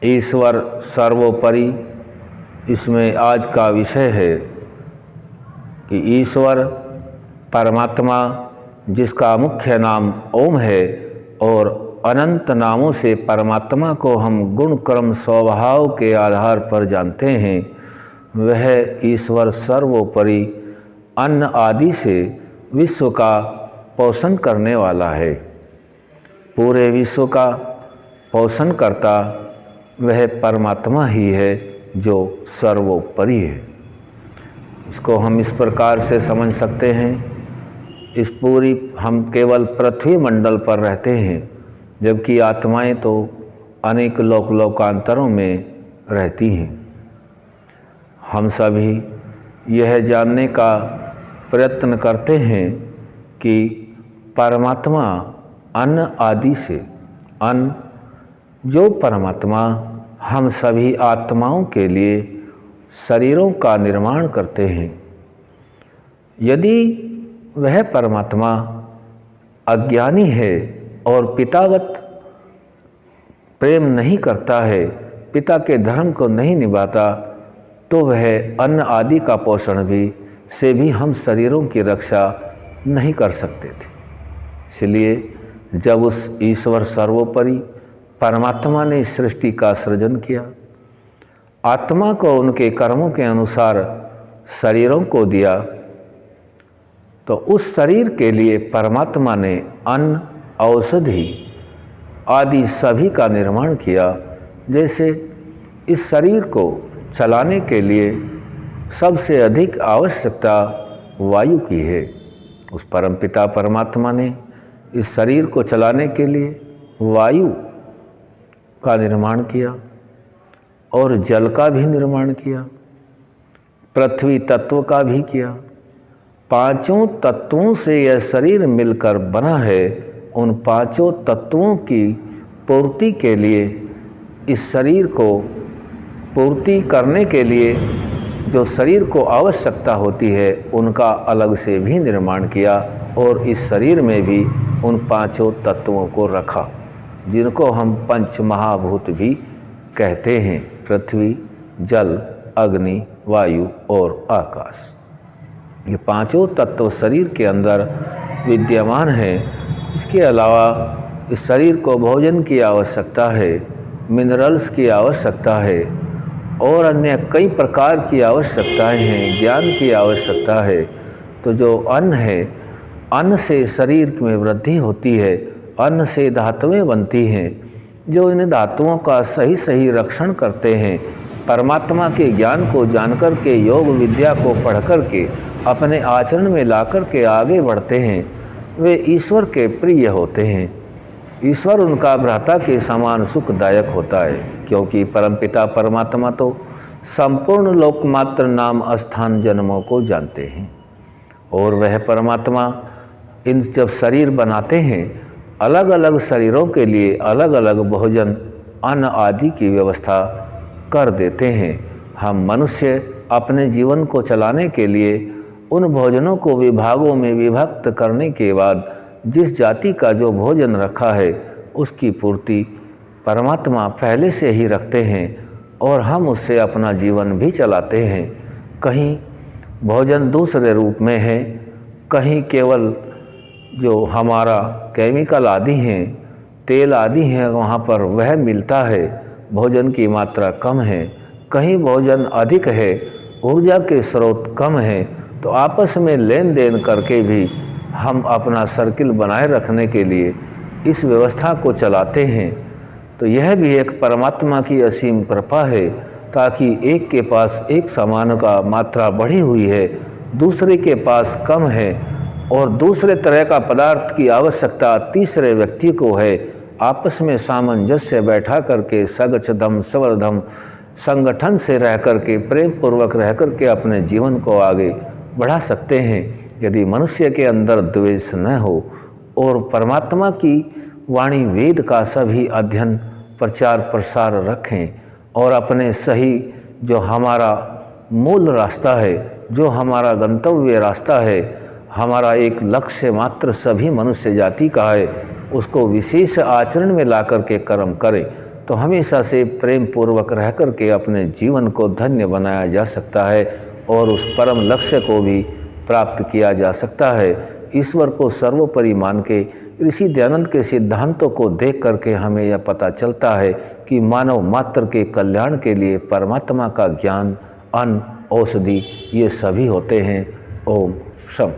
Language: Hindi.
ईश्वर सर्वोपरि, इसमें आज का विषय है कि ईश्वर परमात्मा, जिसका मुख्य नाम ओम है और अनंत नामों से परमात्मा को हम गुण कर्म स्वभाव के आधार पर जानते हैं, वह ईश्वर सर्वोपरि अन्न आदि से विश्व का पोषण करने वाला है। पूरे विश्व का पोषण करता वह परमात्मा ही है जो सर्वोपरि है। इसको हम इस प्रकार से समझ सकते हैं, इस पूरी हम केवल पृथ्वी मंडल पर रहते हैं, जबकि आत्माएं तो अनेक लोकांतरों में रहती हैं। हम सभी यह जानने का प्रयत्न करते हैं कि परमात्मा अन्न आदि से, अन्न जो परमात्मा हम सभी आत्माओं के लिए शरीरों का निर्माण करते हैं, यदि वह परमात्मा अज्ञानी है और पितावत प्रेम नहीं करता है, पिता के धर्म को नहीं निभाता, तो वह अन्न आदि का पोषण से भी हम शरीरों की रक्षा नहीं कर सकते थे। इसलिए जब उस ईश्वर सर्वोपरि परमात्मा ने सृष्टि का सृजन किया, आत्मा को उनके कर्मों के अनुसार शरीरों को दिया, तो उस शरीर के लिए परमात्मा ने अन्न, औषधि आदि सभी का निर्माण किया। जैसे इस शरीर को चलाने के लिए सबसे अधिक आवश्यकता वायु की है, उस परमपिता परमात्मा ने इस शरीर को चलाने के लिए वायु का निर्माण किया और जल का भी निर्माण किया, पृथ्वी तत्व का भी किया। पांचों तत्वों से यह शरीर मिलकर बना है। उन पांचों तत्वों की पूर्ति के लिए, इस शरीर को पूर्ति करने के लिए जो शरीर को आवश्यकता होती है, उनका अलग से भी निर्माण किया और इस शरीर में भी उन पांचों तत्वों को रखा, जिनको हम पंच महाभूत भी कहते हैं, पृथ्वी, जल, अग्नि, वायु और आकाश। ये पांचों तत्व शरीर के अंदर विद्यमान हैं। इसके अलावा इस शरीर को भोजन की आवश्यकता है, मिनरल्स की आवश्यकता है और अन्य कई प्रकार की आवश्यकताएं हैं, ज्ञान की आवश्यकता है। तो जो अन्न है, अन्न से शरीर में वृद्धि होती है, अन्न से धातुएं बनती हैं, जो इन धातुओं का सही रक्षण करते हैं। परमात्मा के ज्ञान को जानकर के, योग विद्या को पढ़ कर के अपने आचरण में ला कर के आगे बढ़ते हैं, वे ईश्वर के प्रिय होते हैं। ईश्वर उनका भ्राता के समान सुखदायक होता है, क्योंकि परमपिता परमात्मा तो संपूर्ण लोकमात्र नाम स्थान जन्मों को जानते हैं। और वह परमात्मा इन जब शरीर बनाते हैं, अलग अलग शरीरों के लिए अलग अलग भोजन, अन्न आदि की व्यवस्था कर देते हैं। हम मनुष्य अपने जीवन को चलाने के लिए उन भोजनों को विभागों में विभक्त करने के बाद जिस जाति का जो भोजन रखा है, उसकी पूर्ति परमात्मा पहले से ही रखते हैं और हम उससे अपना जीवन भी चलाते हैं। कहीं भोजन दूसरे रूप में है, कहीं केवल जो हमारा केमिकल आदि हैं, तेल आदि हैं, वहाँ पर वह मिलता है, भोजन की मात्रा कम है। कहीं भोजन अधिक है, ऊर्जा के स्रोत कम हैं, तो आपस में लेन देन करके भी हम अपना सर्किल बनाए रखने के लिए इस व्यवस्था को चलाते हैं। तो यह भी एक परमात्मा की असीम कृपा है, ताकि एक के पास एक सामान का मात्रा बढ़ी हुई है, दूसरे के पास कम है और दूसरे तरह का पदार्थ की आवश्यकता तीसरे व्यक्ति को है। आपस में सामंजस्य बैठा करके सगचधम सवर्धम संगठन से रह करके, प्रेम पूर्वक रह करके अपने जीवन को आगे बढ़ा सकते हैं। यदि मनुष्य के अंदर द्वेष न हो और परमात्मा की वाणी वेद का सभी अध्ययन प्रचार प्रसार रखें और अपने सही जो हमारा मूल रास्ता है, जो हमारा गंतव्य रास्ता है, हमारा एक लक्ष्य मात्र सभी मनुष्य जाति का है, उसको विशेष आचरण में ला कर के कर्म करें, तो हमेशा से प्रेम पूर्वक रह कर के अपने जीवन को धन्य बनाया जा सकता है और उस परम लक्ष्य को भी प्राप्त किया जा सकता है। ईश्वर को सर्वोपरि मान के ऋषि दयानंद के सिद्धांतों को देख करके हमें यह पता चलता है कि मानव मात्र के कल्याण के लिए परमात्मा का ज्ञान, अन्न, औषधि ये सभी होते हैं। ओम शम।